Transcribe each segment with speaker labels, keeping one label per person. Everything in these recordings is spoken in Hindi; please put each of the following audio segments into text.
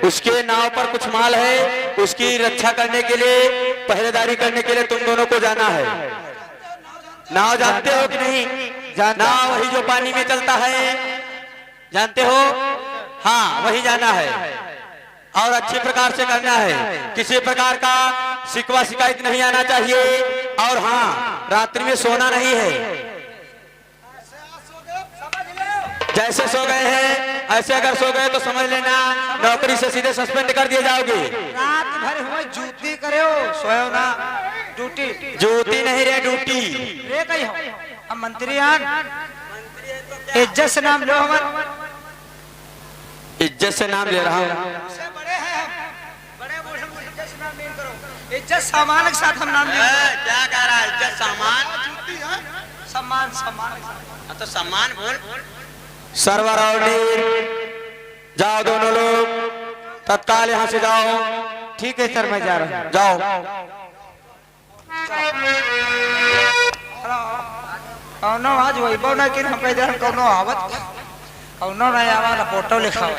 Speaker 1: उसके नाव पर कुछ माल है, उसकी रक्षा करने के लिए, पहरेदारी करने के लिए तुम दोनों को जाना है। नाव जानते हो कि नहीं? नाव वही जो पानी में चलता है, जानते हो? हाँ, वही जाना है और अच्छे प्रकार से करना है। किसी प्रकार का शिकवा शिकायत नहीं आना चाहिए। और हाँ, रात्रि में सोना नहीं है। जैसे सो गए हैं ऐसे अगर सो गए तो समझ लेना नौकरी से सीधे सस्पेंड कर दिए जाओगे।
Speaker 2: रात भर हुआ जूती करे हो, सोयो ना, ड्यूटी
Speaker 1: जूती नहीं रे, ड्यूटी
Speaker 2: रे कही हो। अब मंत्री आन इज्जत से नाम लो, हमारा
Speaker 1: इज्जत से नाम ले रहा हूँ।
Speaker 2: बड़े हैं हम, बड़े इज्जत से नाम नहीं करो। इज्जत सामान के साथ हम नाम
Speaker 1: क्या कह रहा है? इज्जत सामान,
Speaker 2: सम्मान सम्मान
Speaker 1: तो सम्मान बोल। सर्वर और नीर, जाओ दोनों लोग, तत्काल यहाँ से जाओ।
Speaker 2: ठीक है सर, मैं जा रहा हूँ।
Speaker 1: जाओ।
Speaker 2: कौनो आज वही बोल ना कि हम कह दे कौनो आवत कौनो नहीं आवा, फोटो लिखा हुआ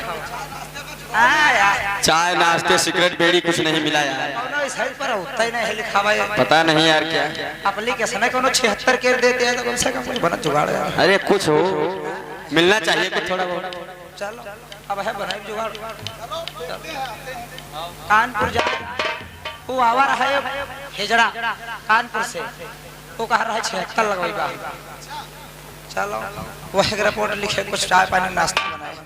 Speaker 1: चाय नाश्ते सिगरेट बेड़ी कुछ नहीं मिला यार।
Speaker 2: कौनो इस साइड पर होता ही नहीं लिखा हुआ।
Speaker 1: पता नहीं यार क्या
Speaker 2: एप्लीकेशन है, कौनो 76 के देते हैं तो कम से कम कुछ बना जुगाड़ यार।
Speaker 1: अरे कुछ हो मिलना चाहिए कुछ थोड़ा बहुत।
Speaker 2: चलो अब है बनाई जुगाड़। कानपुर जा, वो आवा रहा है हिजड़ा कानपुर से, वो कह रहा है 76 लगवाई बा। चलो वह रिपोर्ट लिखे, कुछ चाय पानी नाश्ता बनाए।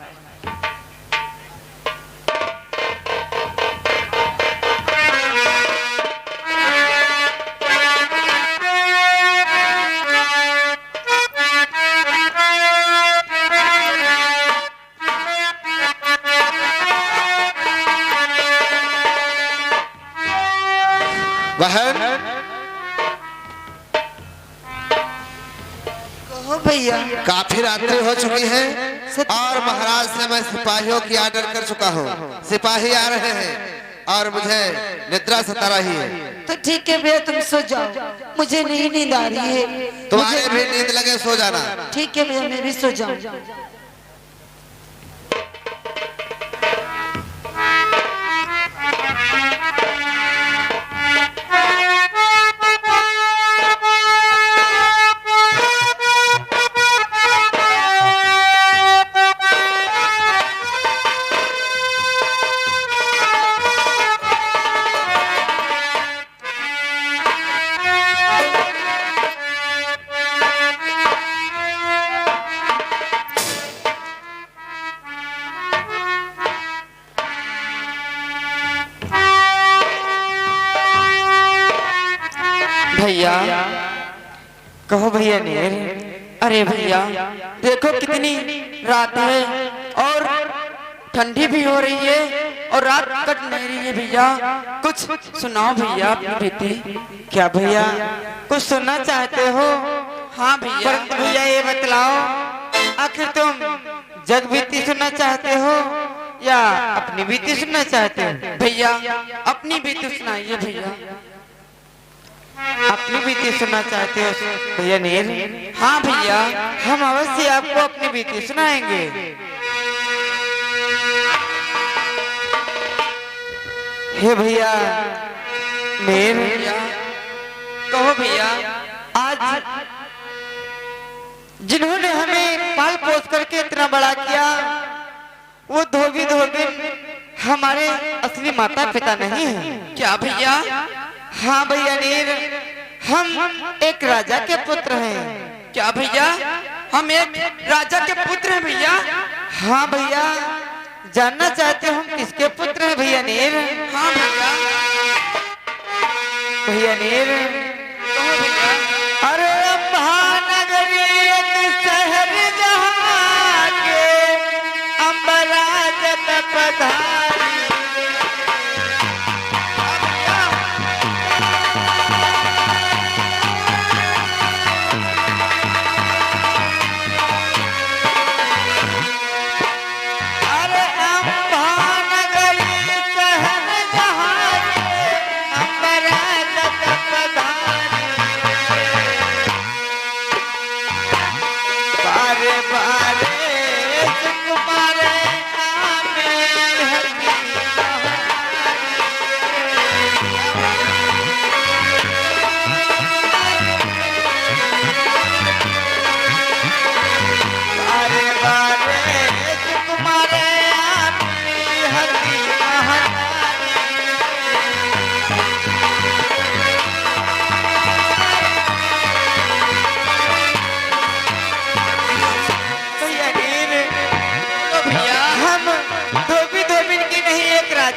Speaker 3: बहन
Speaker 4: कहो भैया,
Speaker 3: काफी रात्रि हो चुकी है और महाराज से मैं सिपाहियों की आर्डर कर चुका हूँ। सिपाही आ रहे हैं और मुझे निद्रा सता रही है।
Speaker 4: तो ठीक है भैया, तुम सो जाओ, मुझे नहीं नींद आ रही है।
Speaker 3: तुम्हारे भी नींद लगे, सो जाना।
Speaker 4: ठीक है भैया, मैं भी सो जाऊं।
Speaker 2: भैया कहो भैया नीर। अरे भैया देखो कितनी रात है और ठंडी भी हो रही है और रात कट नहीं रही है। भैया कुछ सुनाओ भैया अपनी बीती। क्या भैया कुछ सुनना चाहते हो? हाँ भैया। भैया ये बतलाओ, आखिर तुम जग बीती सुनना चाहते हो या अपनी बीती सुनना चाहते हो? भैया अपनी बीती सुनाइए। भैया अपनी बीती सुनना चाहते हो भैया नीर? हाँ भैया, हम अवश्य आपको अपनी बीती सुनाएंगे। हे भैया नीर, कहो भैया, आज जिन्होंने हमें पाल पोस करके इतना बड़ा किया, वो धोबी हमारे असली माता पिता नहीं है क्या भैया? हाँ भैया नीर, हम एक राजा के पुत्र हैं। क्या भैया? हम एक राजा के पुत्र हैं भैया। हाँ भैया, जानना चाहते हो हम किसके पुत्र हैं भैया नीर? हाँ भैया। भैया नीर अरे महानगरी एक शहर जहाँ के अम्बराज पधारी। बारे बारे तुम्हारे आने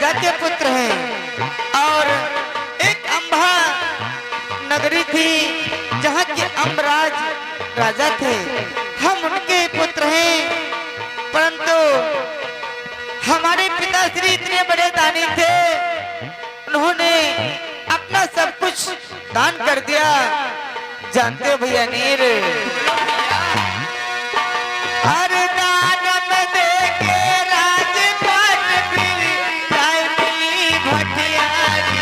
Speaker 2: राजा के पुत्र हैं। और एक अम्बा नगरी थी जहाँ के अम्बराज राजा थे, हम उनके पुत्र हैं। परंतु हमारे पिताश्री इतने बड़े दानी थे, उन्होंने अपना सब कुछ दान कर दिया। जानते हो भैया नीर, हर दान में दे के राजपाट फिर जाए मिली भटियारी।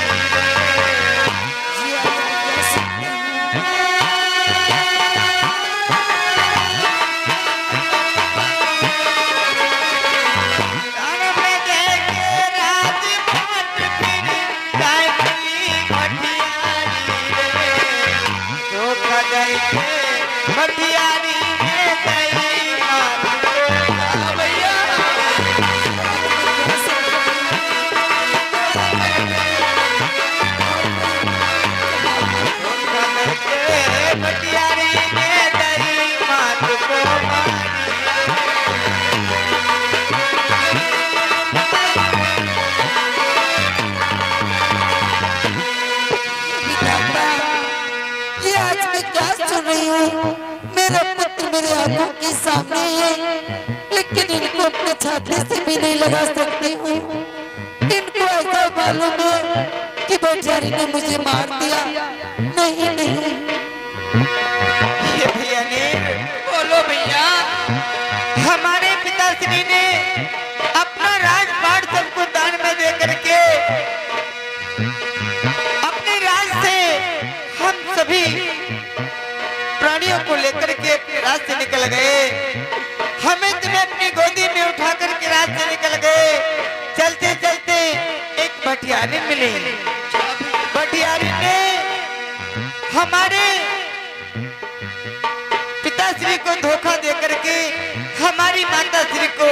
Speaker 2: दान में दे के राजपाट फिर जाए मिली भटियारी रे। धोखा दे के भटियारी में गई मार भैया। धोखा दे के भटियारी में गई मात को मारी।
Speaker 4: ये आज मैं क्या सुन रही हूँ? मेरा पुत्र मेरे आंखों के सामने है, लेकिन इनको अपने छाती से भी नहीं लगा सकती हूँ। इनको ऐसा मालूम है कि बेचारी ने मुझे मार दिया। नहीं नहीं,
Speaker 2: ये भैया ने बोलो भैया, हमारे पिताश्री ने अपना राजपाट सबको दान में दे करके अपने राज से हम सभी प्राणियों को लेकर के अपने राज से निकल गए। हमें तुम्हें अपनी गोदी में उठा करके राज से निकल गए। चलते चलते एक भटियारी मिली। भटियारी ने हमारे पिताश्री को धोखा दे करके हमारी माताश्री को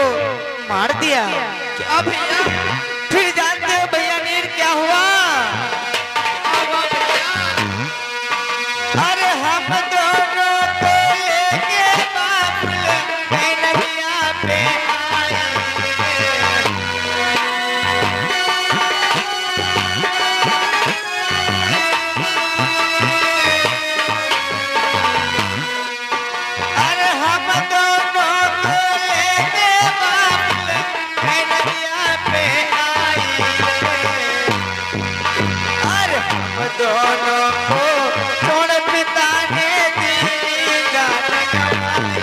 Speaker 2: मार दिया। क्या भैया? फिर जानते हो भैया नीर क्या हुआ? अरे हम दोनों को लेके बाबुल नदिया पे आए। अरे हम दोनों को लेके बाबुल नदिया पे आए। अरे हम दोनों को छोड़ पिता ने दी जान गंवाई।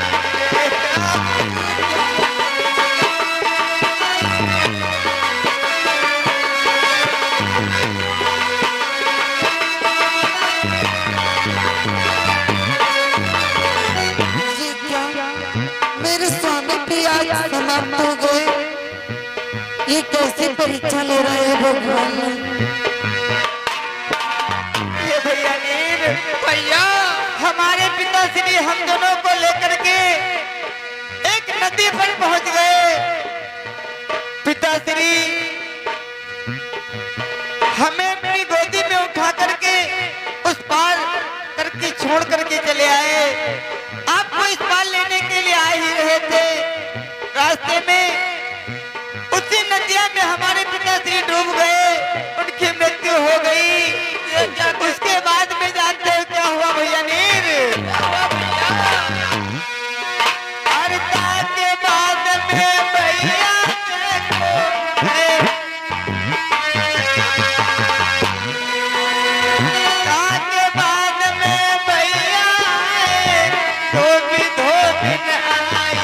Speaker 4: ये क्या? मेरे स्वामी भी आज समाप्त हो गए। ये कैसे परीक्षा ले रहे हैं भगवान?
Speaker 2: ये भैया नीर, भैया हमारे पिताश्री हम दोनों को लेकर के एक नदी पर पहुंच गए। पिताश्री हमें अपनी गोदी में उठा करके उस पार करके छोड़ करके चले आए। आपको इस पार लेने के लिए आ ही रहे थे। रास्ते में उसी नदिया में हमारे पिताश्री डूब गए, उनकी मृत्यु हो गई। उसके बाद में जानते हो क्या हुआ भैया नीर? अर्ता के बाद में भैया के बाद में भैया धोबी धोबी न आई।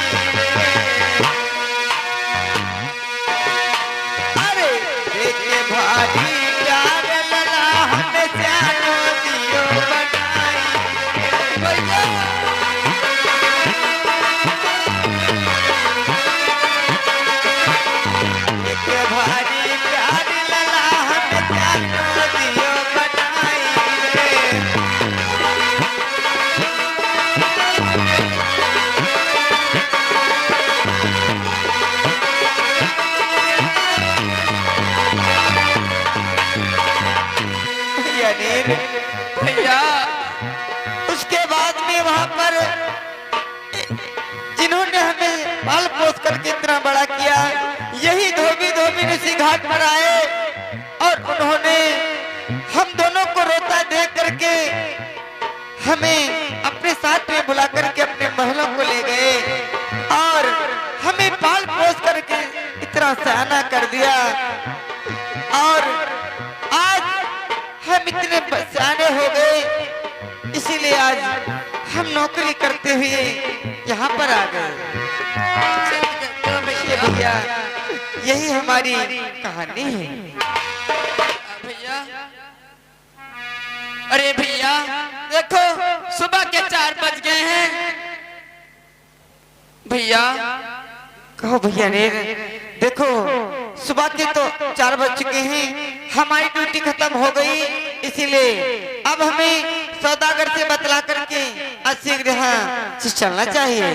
Speaker 2: अरे देखे भारी प्यार लला हमें जानो दियो बनाई। भैया देखे भारी प्यार लला हमें जानो दियो बनाई रे। भैया नीर, भैया उसके बाद में वहां पर जिन्होंने हमें पाल पोस करके इतना बड़ा किया, यही धोबी धोबी हम इसी घाट पर आए और उन्होंने हम दोनों को रोता देख करके हमें अपने साथ में बुला करके अपने महलों को ले गए और हमें पाल पोस करके इतना सयाना कर दिया। और आज हम इतने सयाने हो गए, इसीलिए आज हम नौकरी करते हुए यहाँ पर आ गए। ये भैया यही हमारी कहानी है। भैया, अरे भैया देखो सुबह के 4 बज गए हैं। भैया कहो भैया ने देखो सुबह के तो 4 बज चुके हैं, हमारी ड्यूटी खत्म हो गई, इसीलिए अब हमें सौदागर से बतला करके शीघ्र यहाँ से चलना चाहिए।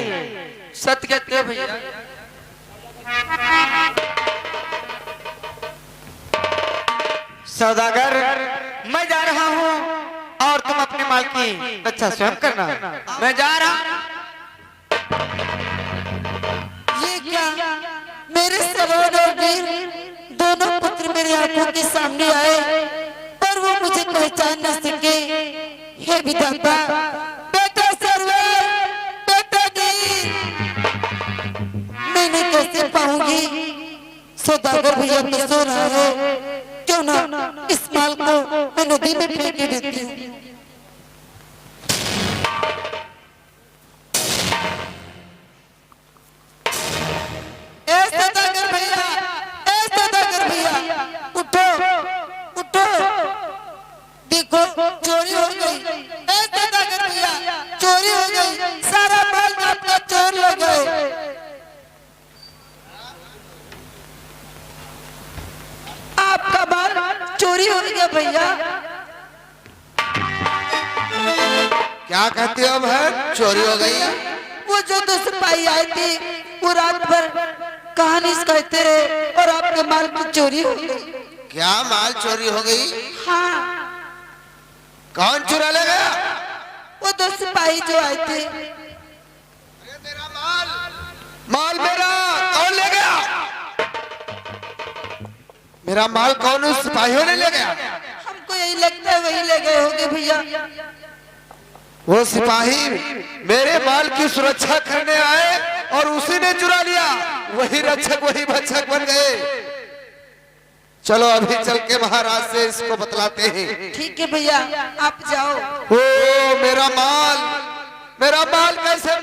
Speaker 2: सत्य कहते हो भैया। सौदागर मैं जा रहा हूँ और तुम अपने माल की रक्षा स्वयं करना। मैं जा रहा हूँ।
Speaker 4: ये क्या मेरे सरोवर और वीर दोनों पुत्र मेरे आंखों के सामने आए पर वो मुझे पहचान न सके। हे विधाता, बेटा सरवर, बेटा वीर, मैंने कैसे पाऊंगी? सौदागर भैया तो सो रहा है, क्यों ना इस माल को मैं नदी में फेंक देती हूँ। उठो उठो, देखो चोरी हो गई। सौदागर भैया चोरी हो गई, सारा माल आपका चोर ले गए। आपका माल चोरी हो गया भैया।
Speaker 3: क्या कहते हो बहन, चोरी हो गई?
Speaker 4: वो जो 2 सिपाही आए थे वो रात भर कहानी कहते रहे और आपके माल की चोरी हो गई।
Speaker 3: क्या माल चोरी हो गई?
Speaker 4: हाँ,
Speaker 3: कौन चुरा ले गया?
Speaker 4: वो 2 सिपाही जो आए थे।
Speaker 3: मेरा माल मेरा कौन ले गया? मेरा माल कौन उस सिपाहियों ने ले गया?
Speaker 4: हमको यही लगता है वही ले गए होंगे भैया।
Speaker 3: वो सिपाही मेरे माल की सुरक्षा करने आए और उसी ने चुरा लिया। वही रक्षक वही भक्षक बन गए। चलो अभी चल के महाराज से इसको बतलाते हैं।
Speaker 4: ठीक है भैया, आप जाओ।
Speaker 3: ओ मेरा माल कैसे?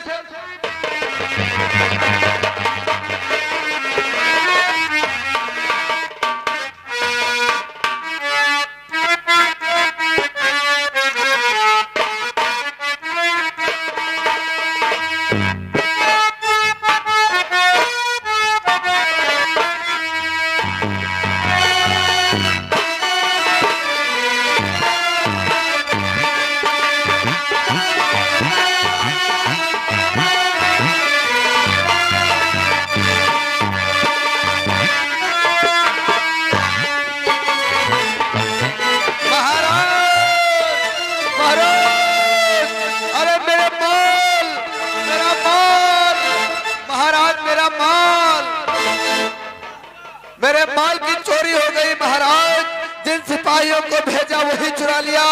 Speaker 3: मेरे माल की चोरी हो गई महाराज। जिन सिपाहियों को भेजा वही चुरा लिया।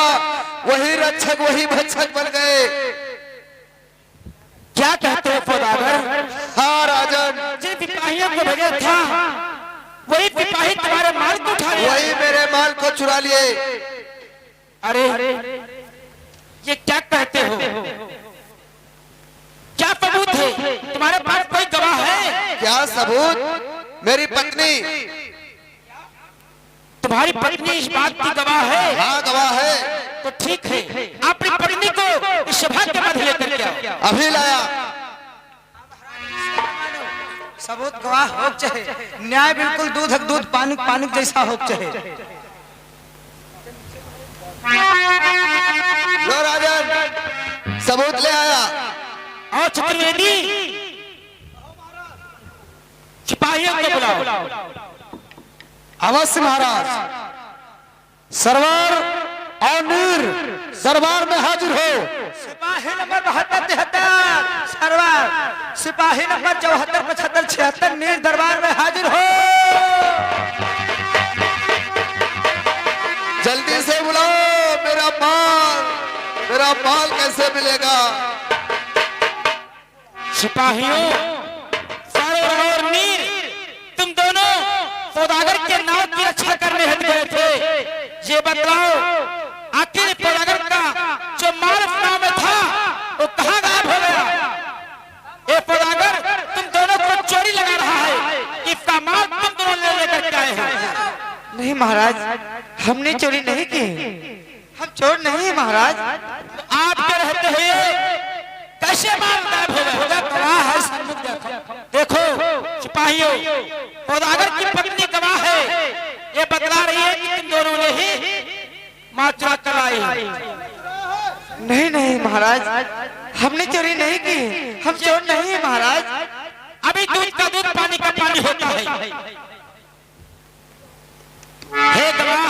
Speaker 3: वही रक्षक वही भक्षक बन गए।
Speaker 2: क्या कहते हो सौदागर?
Speaker 3: हाँ राजन,
Speaker 2: जिन सिपाहियों को भेजा था वही सिपाही तुम्हारे माल को उठा लिया।
Speaker 3: वही मेरे माल को चुरा लिए।
Speaker 2: अरे ये क्या कहते हो? क्या सबूत है? तुम्हारे पास कोई गवाह है?
Speaker 3: क्या सबूत? मेरी पत्नी,
Speaker 2: तुम्हारी पत्नी इस बात की गवाह है?
Speaker 3: हाँ गवाह है।
Speaker 2: तो ठीक है, अपनी पत्नी को इस सभा के मध्य लेकर के आओ।
Speaker 3: अभी लाया।
Speaker 5: सबूत गवाह हो चाहे, न्याय बिल्कुल दूध पानी जैसा हो चाहे।
Speaker 3: लो राजन, सबूत ले आया।
Speaker 2: और चतुर्वेदी, सिपाहियों को बुलाओ।
Speaker 5: अवश्य महाराज। सरवर
Speaker 3: और नीर दरबार में हाजिर हो।
Speaker 5: सिपाही नंबर 72-73 सरवार, सिपाही नंबर 74-75-76 नीर दरबार में हाजिर हो।
Speaker 3: जल्दी से बुलाओ मेरा माल कैसे मिलेगा?
Speaker 1: सिपाहियों, फारूक और मीर, तुम दोनों सौदागर के नाव की रक्षा करने हेतु गए थे। ये बतलाओ, आखिर सौदागर का जो माल नाव में था वो कहाँ गायब हो गया? ये सौदागर तुम दोनों को चोरी लगा रहा है, इसका माल तुम दोनों ले लेकर के आए हैं।
Speaker 2: नहीं महाराज, हमने चोरी नहीं की, हम चोर नहीं है महाराज।
Speaker 1: आपके रहते हुए कैसे माल गायब हो गया? गवाह है सन्मुख देखो सिपाहियों, सौदागर की पत्नी गवाह है, ये बतला रही है कि तुम दोनों ने ही माल चुरा कर आई।
Speaker 2: नहीं नहीं महाराज, हमने चोरी नहीं की, हम चोर नहीं है महाराज।
Speaker 1: अभी दूध का दूध पानी का पानी होता है। हे गवाह,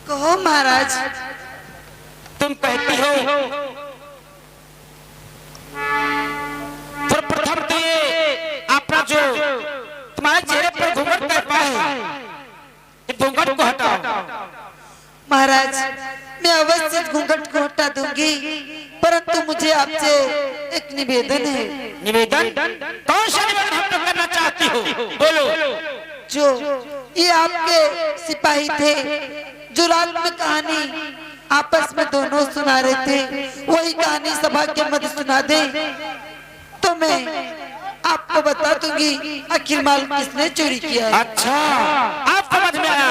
Speaker 4: कहो महाराज।
Speaker 1: तुम कहती हो सर्वप्रथम तो ये अपना जो तुम्हारे चेहरे पर घूंघट कैसा है, ये घूंघट को हटाओ।
Speaker 4: महाराज, मैं अवश्य घूंघट को हटा दूंगी, परंतु मुझे आपसे एक निवेदन है।
Speaker 1: निवेदन? कौन सा निवेदन हम लोग करना चाहती हो? बोलो।
Speaker 4: जो ये आपके सिपाही थे, जो रात में कहानी आपस में दोनों सुना रहे थे, वही कहानी सभा के मध्य सुना दे तो मैं आपको बता दूंगी आखिर माल किसने चोरी किया है।
Speaker 1: अच्छा, आप समझ में आया,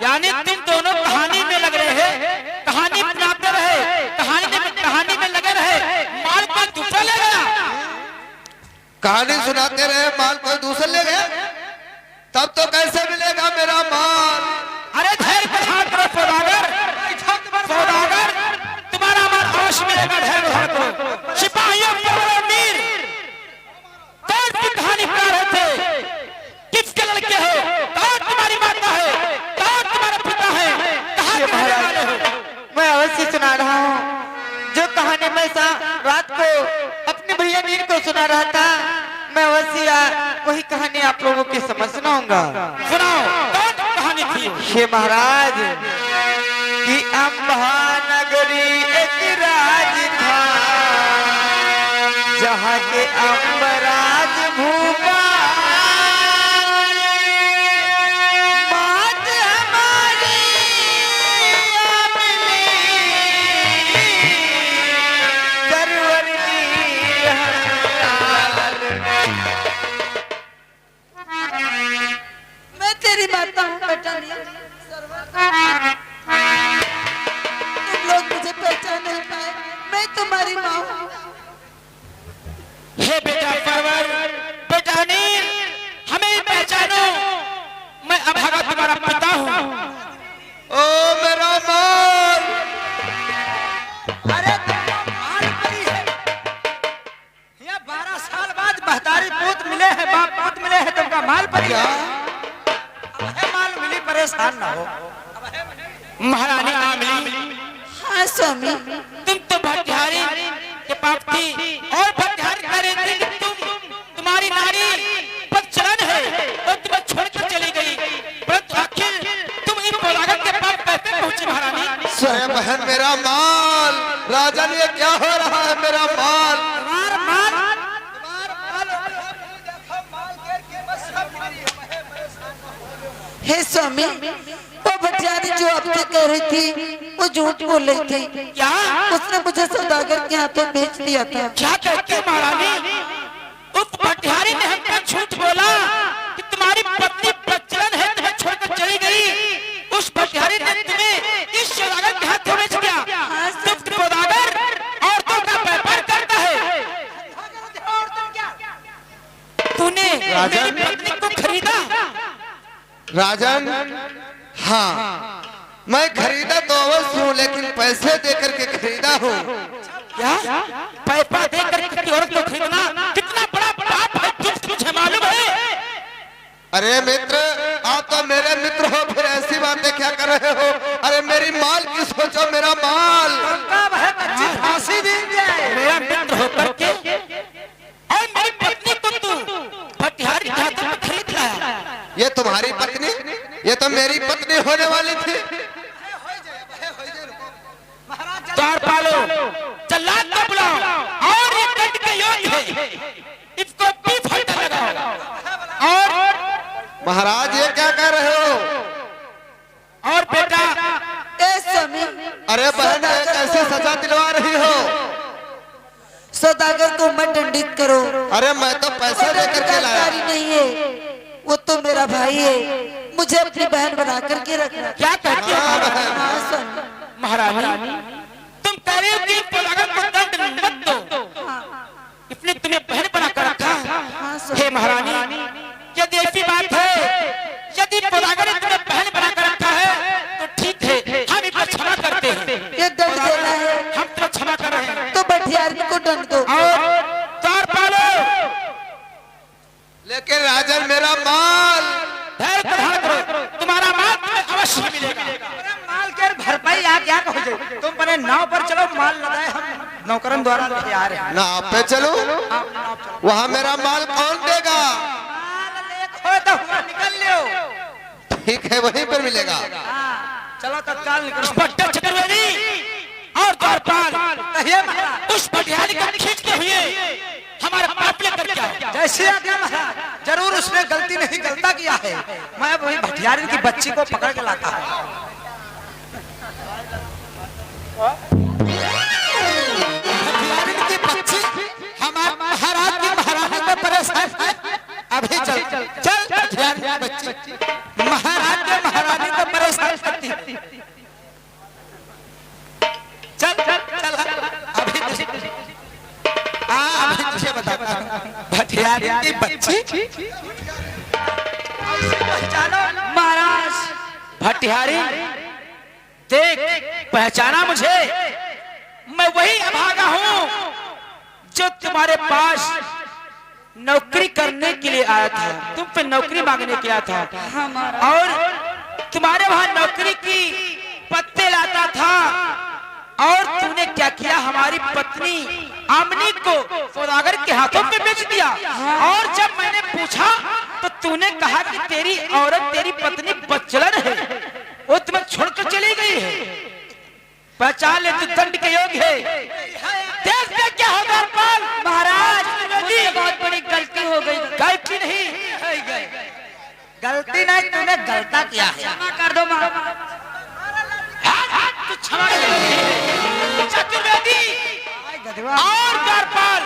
Speaker 1: यानी तुम दोनों कहानी में लग रहे हैं, कहानी सुनाते रहे, कहानी में लगे रहे, माल को दूसरा ले गया।
Speaker 3: कहानी सुनाते रहे, माल कोई दूसरा ले गया, तब तो कैसे मिलेगा मेरा माल?
Speaker 1: अरे धैर्य पर हाथ करो सौदागर, तुम्हारा माल अवश्य मिलेगा। धैर्य रखो। सिपाहियों और मीर, कौन सी कहानी सुना रहे थे? किसके लड़के हो? कौन तुम्हारी माता है? कौन तुम्हारा पिता है? कहाँ के रहने वाले हो?
Speaker 2: मैं अवश्य सुना रहा हूँ जो कहानी मैं रात को अपने भैया नीर को सुना रहा था। मैं अवश्य वही कहानी आप लोगों के समझ सुनाऊंगा।
Speaker 1: सुनाओ, कौन कहानी थी?
Speaker 2: हे महाराज, कि अम्बानगरी एक राज था, जहाँ के अम्बराज भूपा, बात हमारी अपनी सरवरनी
Speaker 4: मैं तेरी माता हूँ बेटा। तुम लोग मुझे पहचान नहीं पाए, मैं तुम्हारी माँ हूँ।
Speaker 1: हे बेटा परवर, बेटा नीर, हमें पहचानो, मैं अभागा तुम्हारा पिता हूँ।
Speaker 3: ओ मेरा माल!
Speaker 5: अरे माल परी है, ये 12 साल बाद बहतारी पूत मिले हैं, बाप पूत मिले हैं, तुमका माल परी है। अब है माल मिली, परेशान ना हो।
Speaker 1: महारानी आमली,
Speaker 4: हाँ स्वामी।
Speaker 1: तुम तो भट्टिहारी के पाप थी और भट्टिहारी करेंगे कि तुम्हारी नारी बदचलन है और तुम्हें छोड़कर चली गई, परंतु आखिर तुम इन सौदागर के पास कैसे पहुंची महारानी?
Speaker 3: अरे बहन, मेरा माल! राजन, ये क्या हो रहा है? मेरा माल!
Speaker 4: हे स्वामी, वो भटियारी जो आपसे कह रही थी वो झूठ बोल रही थी।
Speaker 1: क्या?
Speaker 4: उसने मुझे सौदागर के हाथों बेच दिया था।
Speaker 1: क्या कहती हो महारानी? उस भट्टिहारी ने हमको झूठ बोला कि तुम्हारी पत्नी बदचलन है, तुम्हें छोड़कर चली गई। उस भट्टिहारी ने तुम्हें इस सौदागर के हाथों बेच दिया। तुम सौदागर औरतों का व्यापार करता है। तूने मेरी पत्नी को खरीदा?
Speaker 3: राजन, हाँ, मैं खरीदा तो अवश्य हूँ, लेकिन पैसे देकर के खरीदा हूँ।
Speaker 1: क्या? पैसा देकर किसी औरत को खरीदना कितना बड़ा पाप है, तुझे मालूम है?
Speaker 3: अरे मित्र, आप तो मेरे मित्र हो, फिर ऐसी बातें क्या कर रहे हो? अरे मेरी माल की सोचो, मेरा माल।
Speaker 5: तुमका वह बच्ची फांसी दी जाए।
Speaker 2: मेरा मित्र होकर के और मेरी पत्नी को तू भटियारी के हाथों में खरीद लाया।
Speaker 3: ये तुम्हारी पत्नी? ये तो मेरी पत्नी होने वाली थी।
Speaker 2: द्वार पालो, जल्लाद को बुलाओ और ये दंड के योग्य है, इसको भी फटने लगाओ। और
Speaker 3: महाराज ये क्या कर रहे हो?
Speaker 2: और बेटा
Speaker 4: ए स्वामी,
Speaker 3: अरे बहन, ये कैसे सजा दिलवा रही हो?
Speaker 4: सौदागर को मत दंडित करो।
Speaker 3: अरे मैं तो पैसे लेकर के लाया।
Speaker 4: जानकारी नहीं है, वो तो मेरा भाई है, मुझे अपनी बहन बना करके रखना।
Speaker 2: क्या कहती हो
Speaker 4: हाँ स्वामी।
Speaker 2: महारानी? तुम कह रहे हो कि सौदागर को दंड मत दो, इसने तुम्हें बहन बनाकर रखा।
Speaker 4: हाँ स्वामी।
Speaker 2: हे महारानी, यदि ऐसी बात है, यदि सौदागर ने तुम्हें बहन बनाकर रखा है तो ठीक है, हम इसको क्षमा करते हैं।
Speaker 4: ये दंड देना है
Speaker 2: हम तुम्हें क्षमा कर रहे हैं।
Speaker 4: तो भटियारी को दंड दो।
Speaker 2: और द्वार पालो,
Speaker 3: लेकिन राजन मेरा माल।
Speaker 2: धैर्य धारण करो, तुम्हारा माल तुम्हें अवश्य मिलेगा।
Speaker 5: अरे माल के भरपाई आ क्या हो जाए? तुम अपने नाव पर चलो, माल लगाए हम नौकरन द्वारा लेके आ रहे हैं।
Speaker 3: ना पे चलो, वहाँ मेरा माल कौन देगा?
Speaker 5: माल लेखो तो हुआ निकल लियो।
Speaker 3: ठीक है, वहीं पर मिलेगा।
Speaker 5: चलो तत्काल निकलो।
Speaker 2: पट्टा चतुर्वेदी और द्वारपाल
Speaker 5: कहिए महाराज।
Speaker 2: उस भटियारी को खींचते हुए हमारा पाप लेकर के आओ।
Speaker 5: जैसे आज्ञा महाराज। जरूर उसने गलती नहीं गलता किया है, मैं वही भटियारी की बच्ची को पकड़ के लाता हूँ।
Speaker 2: भटियारी की बच्ची हमारे महाराज की महारानी को परेशान है। अभी चल चल भटियारी की बच्ची महाराज के महारानी को परेशान करती है। चल चल चल अभी अभी तुझे बताता हूँ। भटियारी की बच्ची
Speaker 4: महाराज,
Speaker 2: भटियारी देख, पहचाना मुझे? मैं वही अभागा हूँ जो तुम्हारे पास नौकरी करने के लिए आया था, तुम पे नौकरी मांगने के आया था और तुम्हारे वहां नौकरी की पत्ते लाता था। और तूने क्या किया? हमारी पत्नी आमनी को सौदागर के हाथों पे बेच दिया। और जब मैंने पूछा तो तूने कहा कि तेरी औरत, तेरी पत्नी बच्चलन है, वो तुम्हें छोड़कर चली गई है। पहचान ले, तू दंड के योग्य है। देख देख क्या होगा पाल। महाराज, मुझसे बहुत बड़ी गलती हो गई। गलती नहीं,
Speaker 5: गलती नहीं, तूने गलता किया है।
Speaker 2: क्षमा कर दो तू क्षमा कर। चतुर्वेदी और द्वारपाल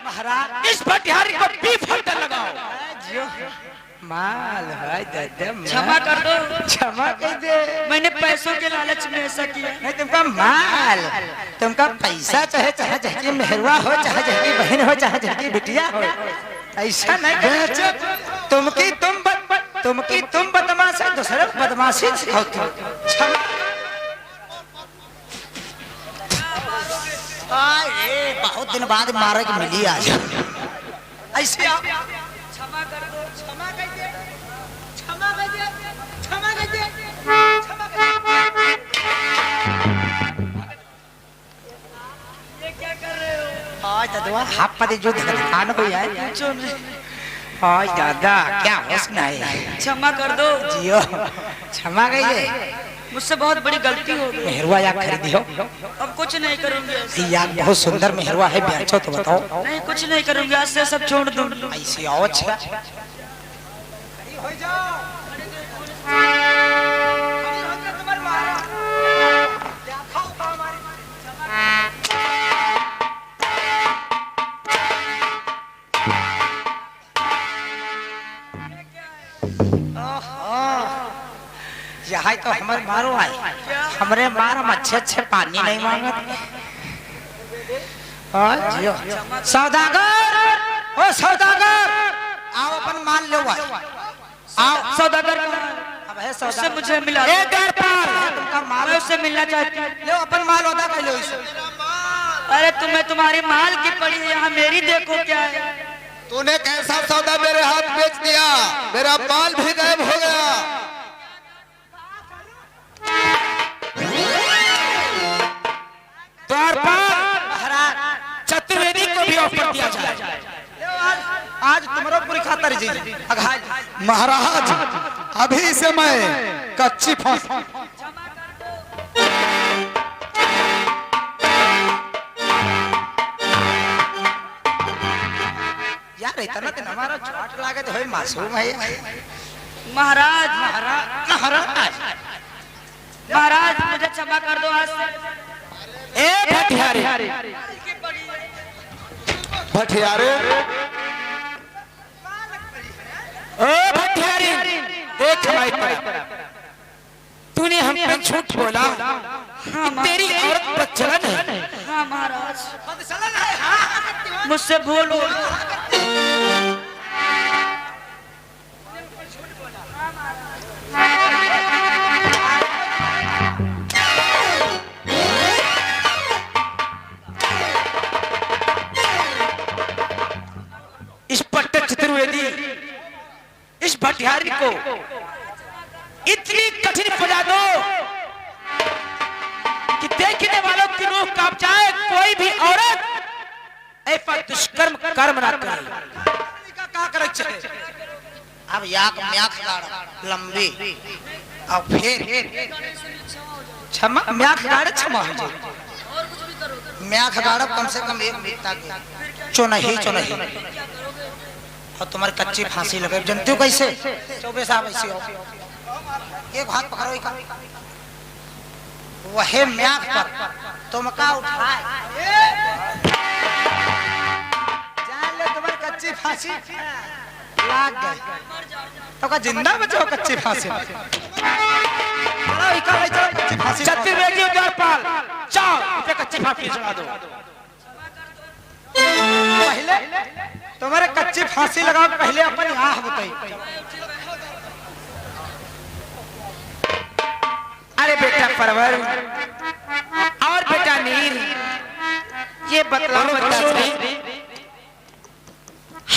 Speaker 5: महाराज,
Speaker 2: इस भटियारी को भी फटने लगाओ।
Speaker 5: माल है दादा,
Speaker 2: क्षमा कर दो।
Speaker 5: क्षमा कर दे।
Speaker 2: मैंने पैसों के लालच में ऐसा किया।
Speaker 5: नहीं, तुमका माल, तुमका पैसा चाहे चाहे जहकी मेहरवा हो, चाहे जहकी बहन हो, चाहे जहकी बिटिया हो, ऐसा नहीं बेचो। तुमकी तुम बदमाश है, दूसरे बदमाशी हो तुम। क्षमा। बहुत दिन बाद मारे की मिली आज। ऐसे आप क्षमा कर दो, क्षमा कर दे, क्षमा कर दे, क्षमा कर दे, क्षमा कर दे। ये क्या कर रहे हो? आज दादा हाथ पति जो दुकान को यार। आज दादा क्या होश नहीं है।
Speaker 2: क्षमा कर दो।
Speaker 5: जियो, क्षमा कर दे।
Speaker 2: मुझसे बहुत बड़ी गलती हो गई।
Speaker 5: मेहरवा या खरीदी हो?
Speaker 2: अब कुछ नहीं करूंगी।
Speaker 5: यार बहुत सुंदर मेहरवा है, बेचो तो बताओ।
Speaker 2: नहीं, कुछ नहीं करूंगी, आज से सब छोड़ दूंगी।
Speaker 5: ऐसी आओ। अच्छा यहाँ तो हमारे मारो आए, हमरे मार हम अच्छे अच्छे पानी नहीं मांगते। जियो सौदागर, ओ सौदागर, आओ अपन माल लो। आओ
Speaker 2: सौदागर
Speaker 5: अब है
Speaker 2: उससे
Speaker 5: सौदागर,
Speaker 2: मुझे मिला।
Speaker 5: तुमका माल
Speaker 2: मैं उससे मिलना चाहती हूँ।
Speaker 5: लो, अपन माल होता कर लो इसे।
Speaker 2: अरे तुम्हें तुम्हारी माल की पड़ी है, यहाँ मेरी देखो क्या है।
Speaker 3: तूने कैसा सौदा मेरे हाथ बेच दिया? मेरा माल भी गायब हो गया।
Speaker 1: द्वारपाल
Speaker 5: महाराज
Speaker 1: चतुर्वेदी को भी ऑफर दिया जाए।
Speaker 5: आज तुम्हारा पूरी खातर जी अघाज
Speaker 3: महाराज अभी से मैं कच्ची फांसी
Speaker 5: यार इतना तो हमारा चोट लागत है मासूम है
Speaker 2: महाराज
Speaker 5: महाराज महाराज
Speaker 2: महाराज मुझे क्षमा कर दो आज से।
Speaker 1: ए भटियारे
Speaker 3: भटियारे
Speaker 1: ओ भटियारे देख हमारी तरफ, तूने हम पे झूठ बोला कि तेरी औरत प्रचलन है।
Speaker 2: हाँ महाराज मुझसे भूल हो
Speaker 1: इस पट्टे चतुर्वेदी इस भटियारी को इतनी कठिन सजा दो कि देखने वालों की रूह कांप जाए, कोई भी औरत ऐसा दुष्कर्म कर्म ना करे।
Speaker 5: का करे चले अब याक म्याख गाड़ लंबी अब फिर क्षमा म्याख गाड़ क्षमा हो जाए म्याख गाड़ कम से कम एक बीता चुनही और तुम्हारी कच्ची फांसी लगे जनते हो कैसे चौबे साहब ऐसे हो एक हाथ पकड़ो एक वही म्याख पर तुमका उठाए जान ले तुम्हारी कच्ची फांसी लाग गई तो का जिंदा बचो कच्ची फांसी चलो इका ले चलो कच्ची फांसी
Speaker 1: चतुर्वेदी और द्वारपाल जाओ इसे कच्ची फांसी चढ़ा दो।
Speaker 5: पहले तुम्हारे कच्ची फांसी लगाओ पहले अपनी आह बताई।
Speaker 1: अरे बेटा परवर और बेटा नीर, ये बतलाओ बच्चों,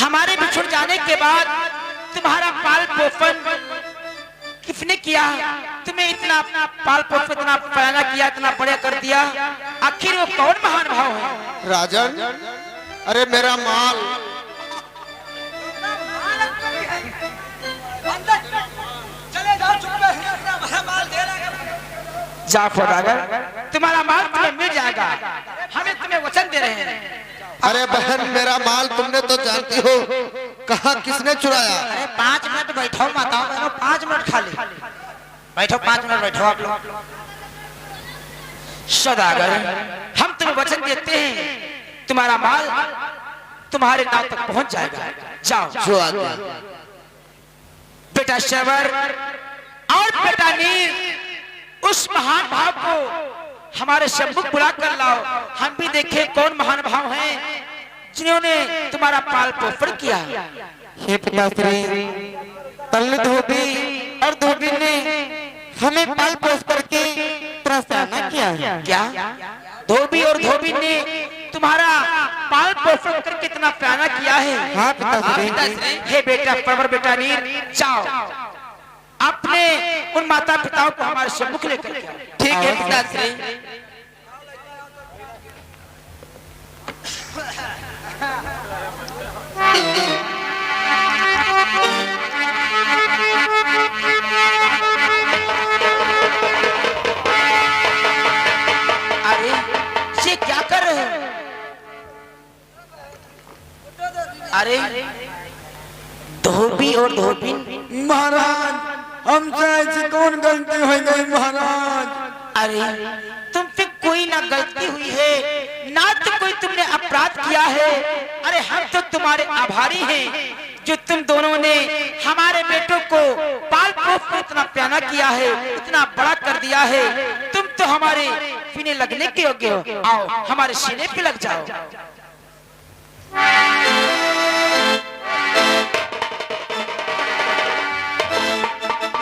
Speaker 1: हमारे बिछुड़ जाने के बाद तुम्हारा पाल पोषण किसने किया? तुम्हें इतना अपना पाल पोषण इतना पैदा किया, इतना बड़ा कर दिया, आखिर वो कौन महान भाव है?
Speaker 3: राजन अरे मेरा माल
Speaker 5: चले जाओ चुप रहो माल दे
Speaker 1: जा फौदागर, तुम्हारा माल तुम्हें मिल जाएगा, हमें तुम्हें वचन दे रहे हैं।
Speaker 3: अरे बहन मेरा माल तुमने तो जानती हो कहाँ किसने चुराया।
Speaker 5: अरे 5 मिनट बैठो माताओं बहनों 5 मिनट खाली बैठो 5 मिनट बैठो आप लोग।
Speaker 1: सौदागर हम तुम्हें वचन देते हैं तुम्हारा माल तुम्हारे नाव तक पहुंच जाएगा। जाओ
Speaker 3: जो आज्ञा।
Speaker 1: बेटा शबर और बेटा नीर, उस महान भाव को हमारे सम्मुख बुला कर लाओ, हम भी देखें कौन महान भाव हैं जिन्होंने तुम्हारा पाल पोषण किया।
Speaker 2: हे पिताश्री, पल धोबी और धोबी ने हमें पाल पोस करके प्रसन्न किया।
Speaker 1: क्या धोबी और धोबी ने तुम्हारा पाल पोषण करके इतना प्यारा किया है?
Speaker 2: हाँ पिताश्री।
Speaker 1: हे बेटा परवर बेटा नीर, जाओ अपने उन माता पिताओं को हमारे सम्मुख लेकर के आओ।
Speaker 2: ठीक है पिताश्री।
Speaker 1: अरे ये क्या कर रहे हो? अरे धोबी और धोबी,
Speaker 2: महाराज हमसे ऐसी कौन गलती हो गई महाराज?
Speaker 1: अरे तुमसे कोई ना गलती हुई है, ना तो कोई तुमने अपराध किया है। अरे हम तो तुम्हारे आभारी हैं जो तुम दोनों ने हमारे बेटों को पाल पोस कर इतना प्यारा किया है, इतना बड़ा कर दिया है। तुम तो हमारे सीने लगने के योग्य हो, आओ हमारे सीने पे लग जाओ।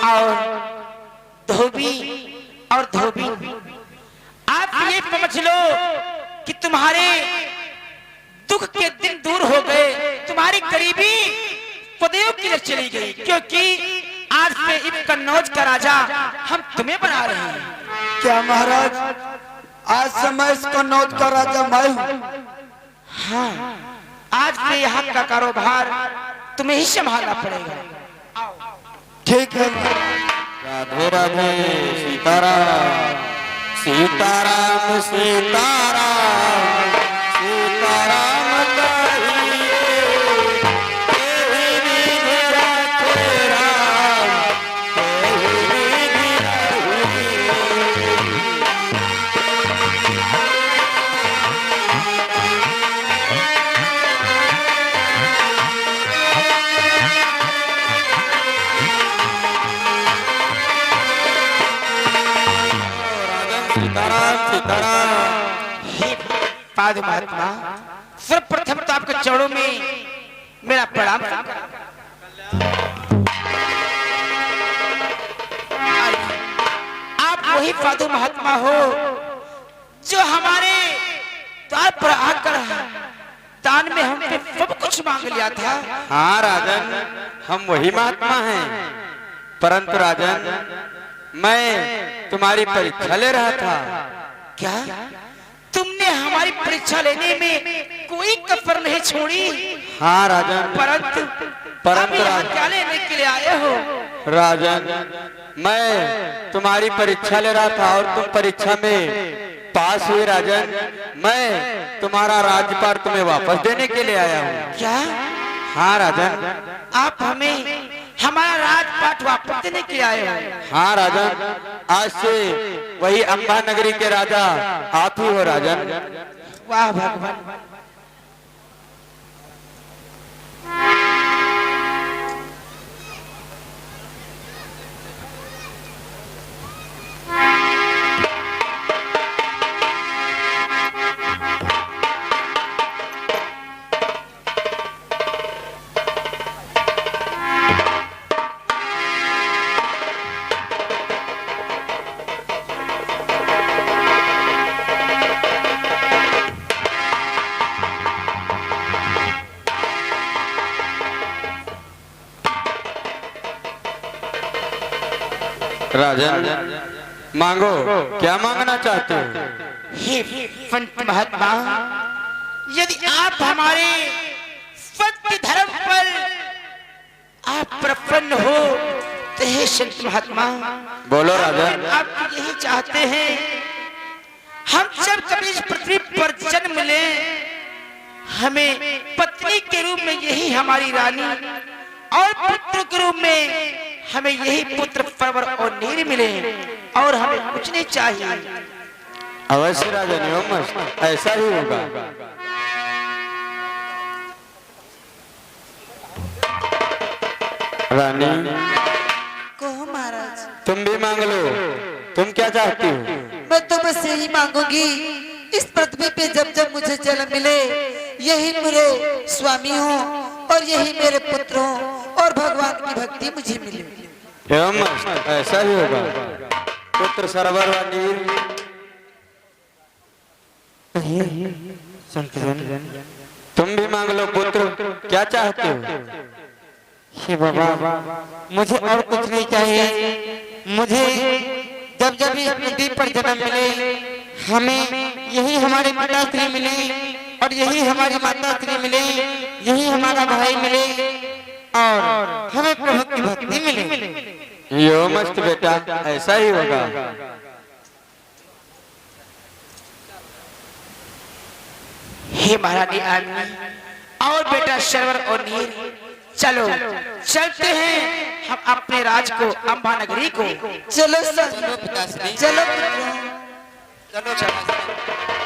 Speaker 1: और धोबी और धोबी, आप ये समझ लो कि तुम्हारे दुख के दिन दूर हो गए, तुम्हारी गरीबी सदैव के लिए चली गई, क्योंकि आज से इस कन्नौज का राजा हम तुम्हें बना रहे हैं।
Speaker 2: क्या महाराज आज से मैं इस कन्नौज का राजा मैं हूँ।
Speaker 5: हाँ, आज से यहाँ का कारोबार तुम्हें ही संभालना पड़ेगा।
Speaker 2: ठीक है।
Speaker 1: राधे राधे सीताराम सीताराम सीताराम सीताराम कहिए तेहि विधि रखे राम तेहि विधि रहिए। सीताराम सीताराम।
Speaker 5: हे पाद महात्मा, सर्वप्रथम तो आपके चरणों में मेरा प्रणाम। आप वही पादु महात्मा हो जो हमारे द्वार पर आकर दान में हमसे सब कुछ मांग लिया था।
Speaker 1: हाँ राजन, हम वही महात्मा हैं, परंतु राजन मैं तुम्हारी परीक्षा ले रहा था।
Speaker 5: क्या तुमने हमारी परीक्षा लेने में कोई कसर नहीं छोड़ी?
Speaker 1: हाँ राजन,
Speaker 5: परंतु यहाँ क्या लेने के लिए आए हो?
Speaker 1: राजन मैं तुम्हारी परीक्षा ले रहा था और तुम परीक्षा में पास हुए। राजन मैं तुम्हारा राज्यभार तुम्हें वापस देने के लिए आया हूँ।
Speaker 5: क्या?
Speaker 1: हाँ राजन,
Speaker 5: आप हमें हमारा राजपाट वापस देने के लिए आए हो?
Speaker 1: हाँ राजन, आज से वही अंबा नगरी के राजा आप ही हो राजन।
Speaker 5: वाह भगवान।
Speaker 1: राजन मांगो, क्या मांगना चाहते हो?
Speaker 5: हे पंत महात्मा, यदि आप हमारे सत्य धर्म पर आप प्रसन्न हो तो हे संत महात्मा
Speaker 1: बोलो राजन।
Speaker 5: आप यही चाहते हैं हम जब कभी इस पृथ्वी पर जन्म ले हमें पत्नी के रूप में यही हमारी रानी और पुत्र के रूप में हमें यही पुत्र परवर और नीर मिले और हमें कुछ नहीं चाहिए।
Speaker 1: अवश्य राजन, एवं मस्त ऐसा ही होगा। रानी
Speaker 4: कहो महाराज।
Speaker 1: तुम भी मांग लो, तुम क्या चाहती हो?
Speaker 4: मैं तो बस यही मांगूंगी, इस पृथ्वी पे जब जब मुझे जन्म मिले यही मेरे स्वामी हो और यही मेरे पुत्र हो और भगवान की भक्ति मुझे मिले।
Speaker 1: एवं मस्त ऐसा ही होगा। पुत्र सरवर व नीर। तुम भी मांग लो पुत्र, क्या चाहते हो?
Speaker 2: हे बाबा, मुझे और कुछ नहीं चाहिए। मुझे जब जब इस पृथ्वी पर जन्म मिले हमें यही हमारे पिता श्री मिले और यही हमारी माता श्री मिले, यही हमारा भाई मिले और हमें प्रभु की भक्ति मिले।
Speaker 1: यो मस्त बेटा, ऐसा ही होगा।
Speaker 5: हे महारानी आदमी और बेटा सरवर और नीर, चलो चलते हैं हम अपने राज को अंबा नगरी को।
Speaker 4: चलो सर,
Speaker 2: चलो पिताश्री,
Speaker 4: चलो
Speaker 2: चलो चलो।